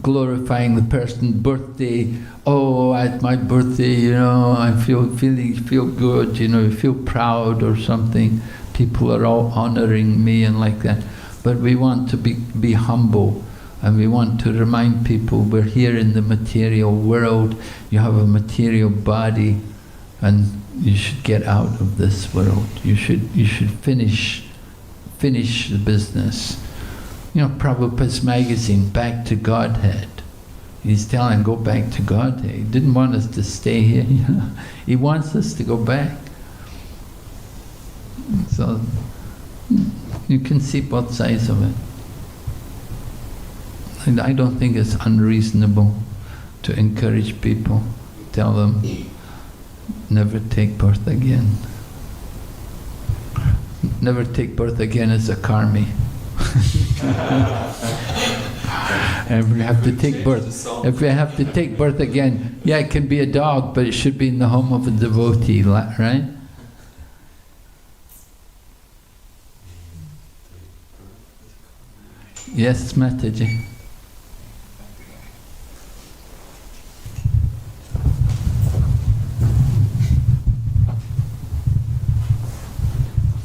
Glorifying the person's birthday. Oh, at my birthday, I feel good. You feel proud or something. People are all honoring me and like that. But we want to be humble, and we want to remind people we're here in the material world. You have a material body, and you should get out of this world. You should finish the business. Prabhupada's magazine, Back to Godhead. He's telling, go back to Godhead. He didn't want us to stay here. He wants us to go back. So you can see both sides of it. And I don't think it's unreasonable to encourage people, tell them, never take birth again. Never take birth again is a karmi. If we have to take birth again, it can be a dog, but it should be in the home of a devotee, right? Yes, Mataji.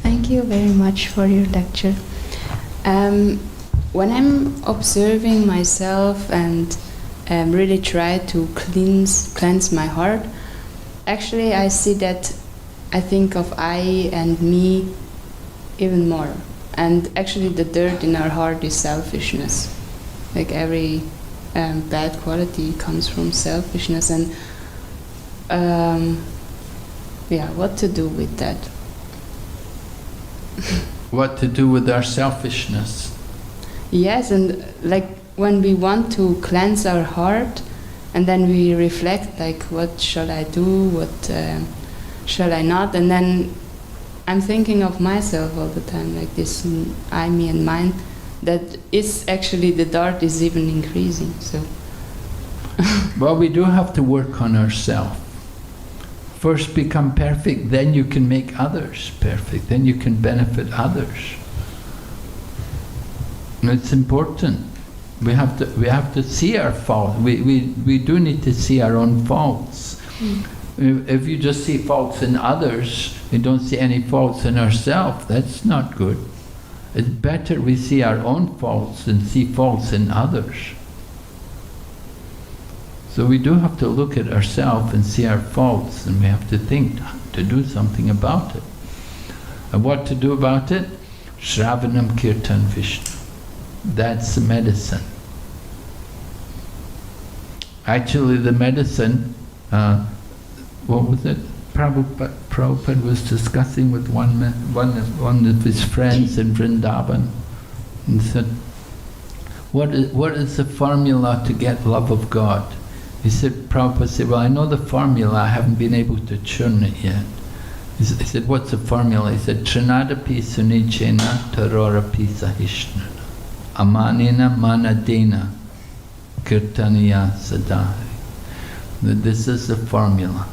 Thank you very much for your lecture. When I'm observing myself and really try to cleanse my heart, actually I see that I think of I and me even more. And actually the dirt in our heart is selfishness. Like every bad quality comes from selfishness. And what to do with that? What to do with our selfishness? Yes, and like when we want to cleanse our heart, and then we reflect, like, what shall I do, what shall I not, and then I'm thinking of myself all the time, like this I, me and mine, that is actually the dirt is even increasing, so. Well, we do have to work on ourselves. First become perfect, then you can make others perfect, then you can benefit others. And it's important. We have to see our faults. We do need to see our own faults. If you just see faults in others, we don't see any faults in ourselves, that's not good. It's better we see our own faults than see faults in others. So we do have to look at ourselves and see our faults, and we have to think to do something about it. And what to do about it? Shravanam Kirtan Vishnu. That's the medicine. Actually the medicine, what was it? Prabhupada was discussing with one of his friends in Vrindavan, and said, what is the formula to get love of God? He said, Prabhupada said, well, I know the formula, I haven't been able to churn it yet. He said, what's the formula? He said, Trinadapi sunichena tarorapi sahishnana amanina manadena kirtaniya sadhari. This is the formula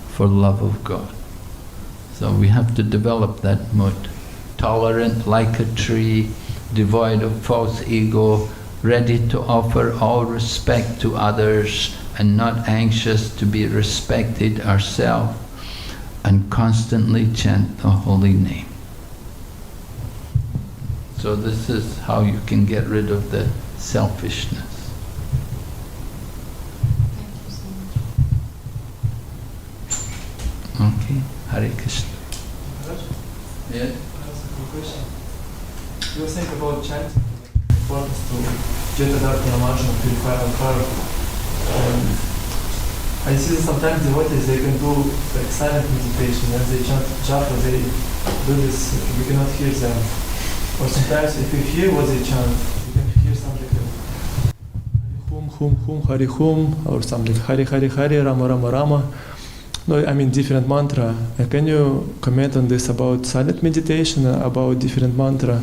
for love of God. So we have to develop that mood. Tolerant like a tree, devoid of false ego, ready to offer all respect to others and not anxious to be respected ourselves, and constantly chant the holy name. So this is how you can get rid of the selfishness. Okay, Hare Krishna. Yeah. Question. You were saying about chanting, importance to Jeta Darpana Marshal, purify our heart. I see that sometimes devotees, they can do like silent meditation, as they chant japa, they do this, we cannot hear them. Or sometimes if you hear what they chant, you can hear something like Hum Hum Hum Hari Hum, or something like Hari Hari Hari Rama Rama Rama. No, I mean different mantra. Can you comment on this about silent meditation, about different mantra?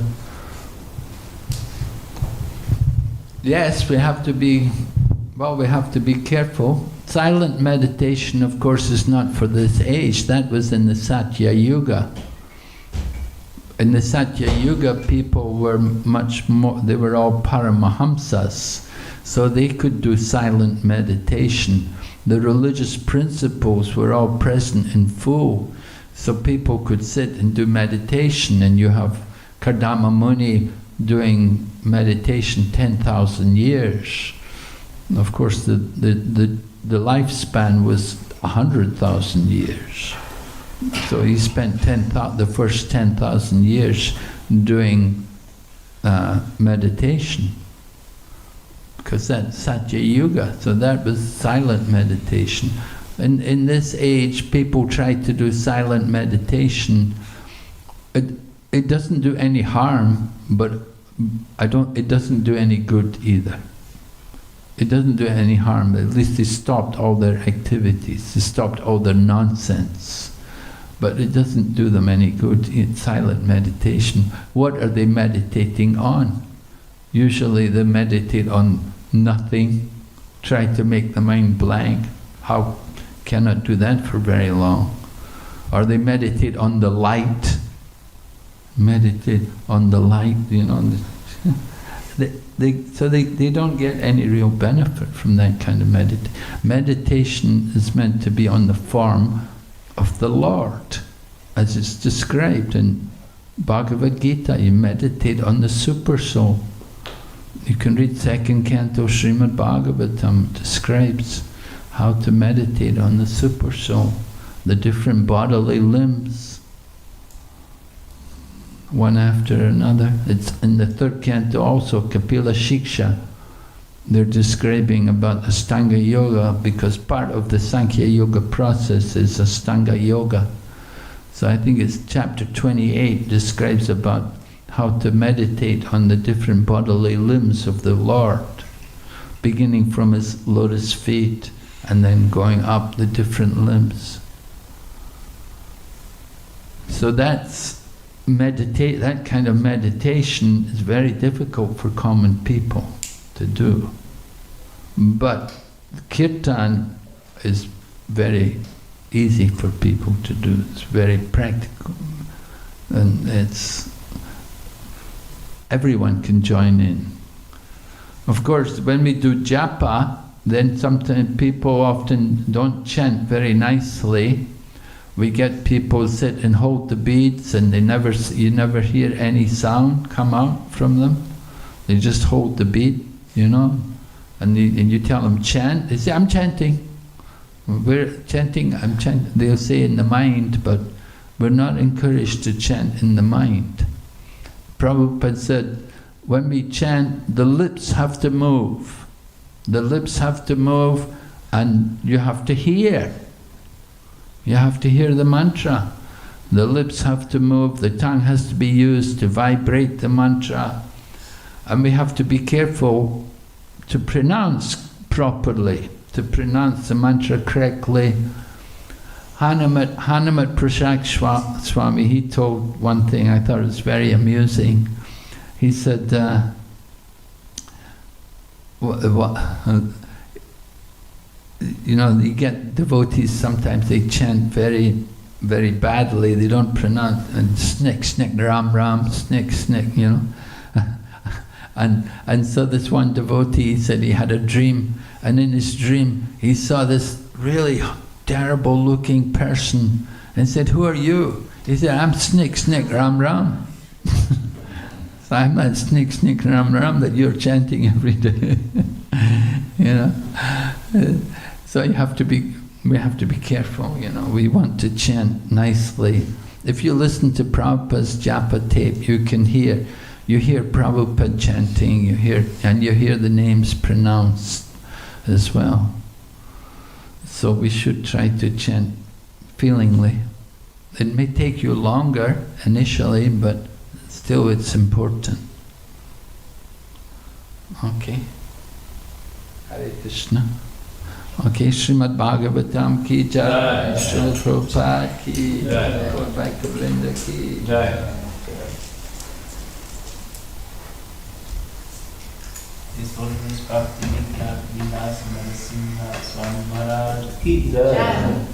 Yes, we have to be careful. Silent meditation, of course, is not for this age. That was in the Satya Yuga. In the Satya Yuga, people were much more, they were all Paramahamsas, so they could do silent meditation. The religious principles were all present in full, so people could sit and do meditation, and you have Kardama Muni doing meditation 10,000 years. Of course, the lifespan was 100,000 years. So he spent the first 10,000 years doing meditation, because that's Satya Yuga, so that was silent meditation. In this age, people try to do silent meditation. It doesn't do any harm, but it doesn't do any good either. It doesn't do any harm. At least they stopped all their activities, they stopped all their nonsense. But it doesn't do them any good in silent meditation. What are they meditating on? Usually they meditate on nothing, try to make the mind blank. How cannot do that for very long? Or they meditate on the light. Meditate on the light, you know. So they don't get any real benefit from that kind of meditation. Meditation is meant to be on the form of the Lord, as it's described in Bhagavad Gita. You meditate on the Super Soul. You can read 2nd Canto Srimad Bhagavatam, describes how to meditate on the Super Soul, the different bodily limbs, one after another. It's in the 3rd Canto also, Kapila Shiksha. They're describing about Astanga Yoga, because part of the Sankhya Yoga process is Astanga Yoga. So I think it's chapter 28 describes about how to meditate on the different bodily limbs of the Lord, beginning from his lotus feet and then going up the different limbs. So that kind of meditation is very difficult for common people to do. But kirtan is very easy for people to do. It's very practical, and everyone can join in. Of course, when we do japa, then sometimes people often don't chant very nicely. We get people sit and hold the beads, and you never hear any sound come out from them. They just hold the bead, you know, and you tell them chant. They say, "I'm chanting." We're chanting, I'm chanting. They'll say in the mind, but we're not encouraged to chant in the mind. Prabhupada said, when we chant, the lips have to move. The lips have to move, and you have to hear. You have to hear the mantra. The lips have to move, the tongue has to be used to vibrate the mantra. And we have to be careful to pronounce properly, to pronounce the mantra correctly. Hanumat Prashak Swami, he told one thing I thought was very amusing. He said, you know, you get devotees, sometimes they chant very, very badly, they don't pronounce, and snick, snick, ram, ram, snick, snick, you know. And so this one devotee said he had a dream, and in his dream he saw this really terrible looking person and said, "Who are you?" He said, "I'm Snik Snik Ram Ram." So I'm that Snik Snik Ram Ram that you're chanting every day. You know. So we have to be careful, you know. We want to chant nicely. If you listen to Prabhupada's japa tape, you hear Prabhupada chanting, you hear the names pronounced as well. So we should try to chant feelingly. It may take you longer initially, but still it's important. Okay. Hare Krishna. Okay, Srimad Bhagavatam ki jai, Srila Prabhupada ki jai, Lord Bhakti Vrinda ki jai. His Holiness Bhakti BVV Narasimha Swami Maharaj ki jai.